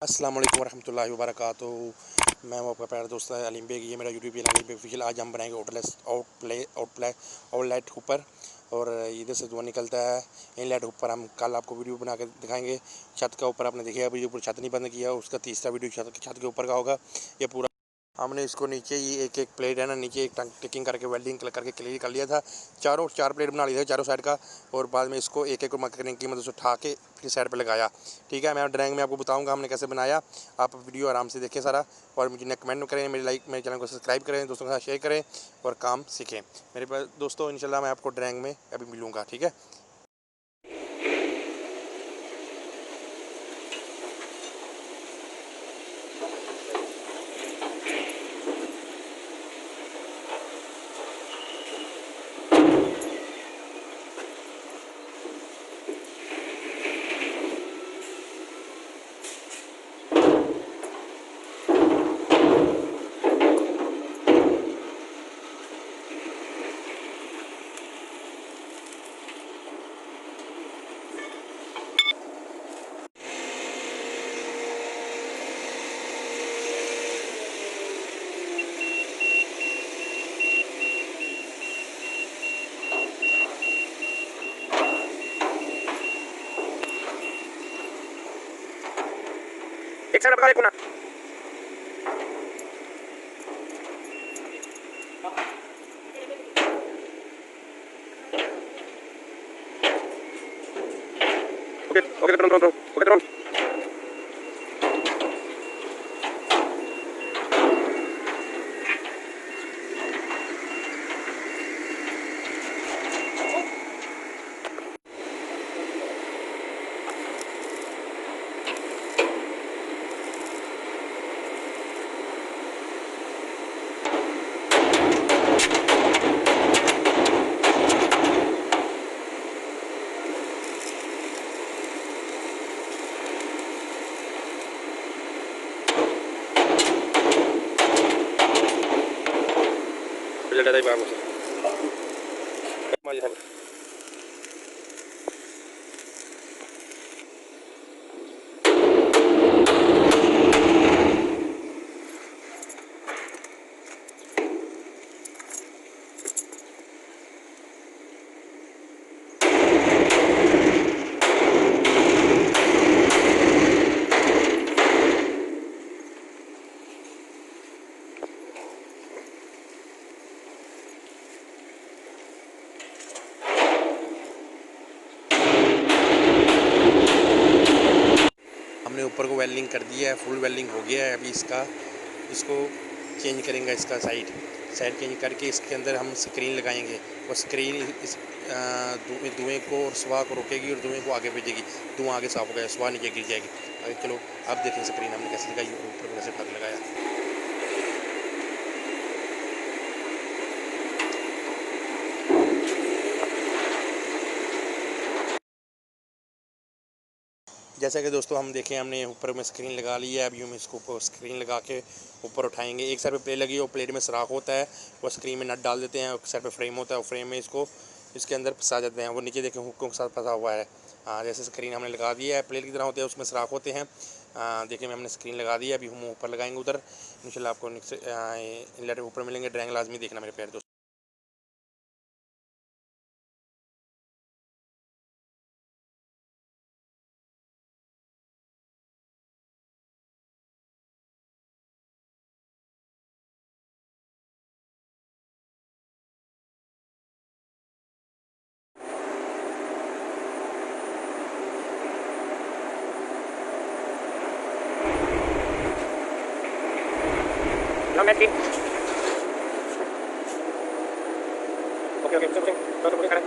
अस्सलाम वालेकुम रहमतुल्लाहि व बरकातुहू। मैं हूं आपका प्यारा दोस्त अलीम बेग। ये मेरा YouTube channel Aleem Baig official. आज हम बनाएंगे आउटलेट हुपर और इधर से धुआं निकलता है इनलेट हुपर। हम कल आपको वीडियो बना के दिखाएंगे। छत का ऊपर आपने देखिए अभी ऊपर छत नहीं बंद किया, उसका तीसरा वीडियो छत के ऊपर का होगा। ये पूरा हमने इसको नीचे ही एक एक प्लेट है ना, नीचे एक टिकिंग करके वेल्डिंग करके क्लियर कर लिया था। चार प्लेट बना लिया था चारों साइड का, और बाद में इसको एक एक करने की मदद से उठा के फिर साइड पे लगाया। ठीक है, मैं ड्राइंग में आपको बताऊंगा हमने कैसे बनाया। आप वीडियो आराम से देखें सारा, और मुझे कमेंट करें, मेरे चैनल को सब्सक्राइब करें, दोस्तों के साथ शेयर करें और काम सीखें मेरे पास दोस्तों। इंशाल्लाह मैं आपको ड्राइंग में अभी मिलूँगा। ठीक है। एक साइड बता देखो ना। ओके ओके ओके जल्दी बाबू से हमने ऊपर को वेल्डिंग कर दिया है, फुल वेल्डिंग हो गया है। अभी इसको चेंज करेंगे, इसका साइड चेंज करके इसके अंदर हम स्क्रीन लगाएंगे, और स्क्रीन इस धुएँ को और स्वाह को रोकेगी और धुएँ को आगे भेजेगी। धुआं आगे साफ हो गया, स्वाह नीचे गिर जाएगी। आगे चलो आप देखें स्क्रीन हमने कैसे लगाई और ऊपर कैसे प्लग लगाया। जैसा कि दोस्तों हम देखें, हमने ऊपर में स्क्रीन लगा ली है। अभी हम इसको ऊपर स्क्रीन लगा के ऊपर उठाएंगे। एक साइड पे प्लेट लगी है, वो प्लेट में सुराख होता है, वो स्क्रीन में नट डाल देते हैं। एक साइड पे फ्रेम होता है, वो फ्रेम में इसको इसके अंदर फंसा देते हैं। वो नीचे देखें हुकों के साथ फंसा हुआ है। जैसे स्क्रीन हमने लगा दी है, प्लेट की तरह होते हैं, उसमें सुराख होते हैं। देखिए हमने स्क्रीन लगा दी है। अभी हम ऊपर लगाएंगे उधर। इंशाल्लाह आपको इनलेट ऊपर मिलेंगे। ड्राइंग लाजमी देखना मेरे प्यारे दोस्तों। ओके ओके तो करें।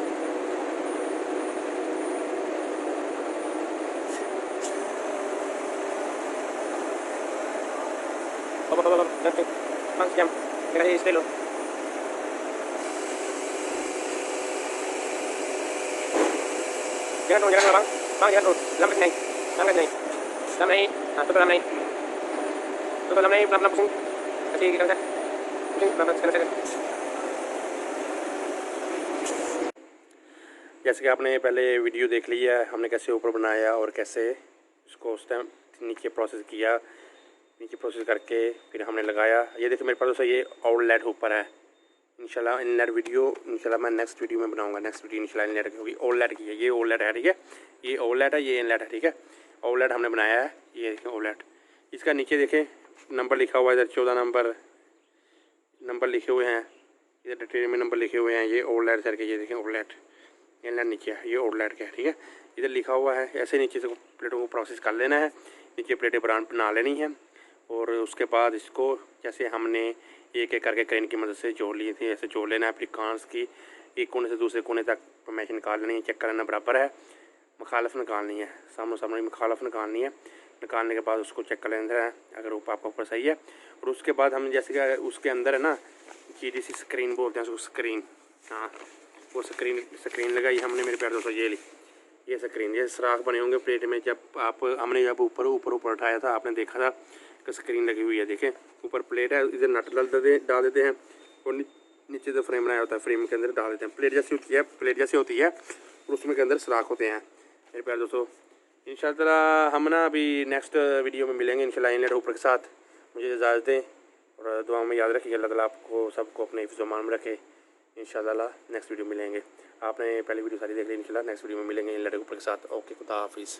Bang, jam. Kasih stay lo. Jangan dulu bang. Bang jangan dulu. Lambat naik. Lambat naik. Lambat naik. Tutup lambat naik. Tutup lambat naik. Pelan-pelan pusing. Kasih kita bisa. Pusing pelan-pelan sekali. जैसे कि आपने पहले video देख लिया है हमने कैसे ऊपर बनाया और कैसे इसको उस टाइम नीचे प्रोसेस किया, नीचे प्रोसेस करके फिर हमने लगाया। ये देखिए मेरे पास दोस्तों ये आउटलेट ऊपर है। इंशाल्लाह इनलेट वीडियो इंशाल्लाह मैं नेक्स्ट वीडियो में बनाऊंगा। नेक्स्ट वीडियो इंशाल्लाह इनलेट की होगी, आउटलेट की है। ये आउटलेट है, ठीक है, ये आउटलेट है, ये इनलेट है, ठीक है। आउटलेट हमने बनाया है, ये देखिए आउटलेट। इसका नीचे देखें नंबर लिखा हुआ है, इधर 14 नंबर लिखे हुए हैं, इधर डिटेल में नंबर लिखे हुए हैं। ये आउटलेट करके, ये देखें आउटलेट, इनलेट नीचे है, ये आउटलेट का है, ठीक है। इधर लिखा हुआ है। ऐसे नीचे से प्लेटों को प्रोसेस कर लेना है, नीचे प्लेटें बना लेनी है। और उसके बाद इसको जैसे हमने एक एक करके क्रेन की मदद से जोड़ लिए थे, ऐसे जोड़ लेना है। फिर कांस की एक कोने से दूसरे कोने तक मैश निकाल लेनी है, चेक करना बराबर है। मुखालफ निकालनी है, सामने सामने मुखालफ निकालनी है। निकालने के बाद उसको चेक कर लेना है अगर वो आपका ऊपर सही है। और उसके बाद हम जैसे कि उसके अंदर है ना GDC स्क्रीन बोलते हैं उसको, स्क्रीन, हाँ वो स्क्रीन लगाई हमने मेरे प्यारे दोस्तों। ये स्क्रीन, ये सुराख बने होंगे प्लेट में। हमने जब ऊपर उठाया था, आपने देखा था कि स्क्रीन लगी हुई है। देखें ऊपर प्लेट है, इधर नट डाल देते हैं और नीचे जो फ्रेम बनाया होता है फ्रेम के अंदर डाल देते हैं। प्लेट जैसी होती है और उसमें के अंदर सुराख होते हैं मेरे प्यारे दोस्तों। इंशाल्लाह हम ना अभी नेक्स्ट वीडियो में मिलेंगे इंशाल्लाह इनलेट ऊपर के साथ। मुझे इजाज़त दें और दुआ में याद रखिए, अल्लाह ताला आपको सबको अपने हिफ्ज़ व मान में रखे। इंशाल्लाह नेक्स्ट वीडियो मिलेंगे। आपने पहली वीडियो सारी देख ली, इंशाल्लाह नेक्स्ट वीडियो में मिलेंगे इनलेट ऊपर के साथ। ओके, खुदा हाफिज़।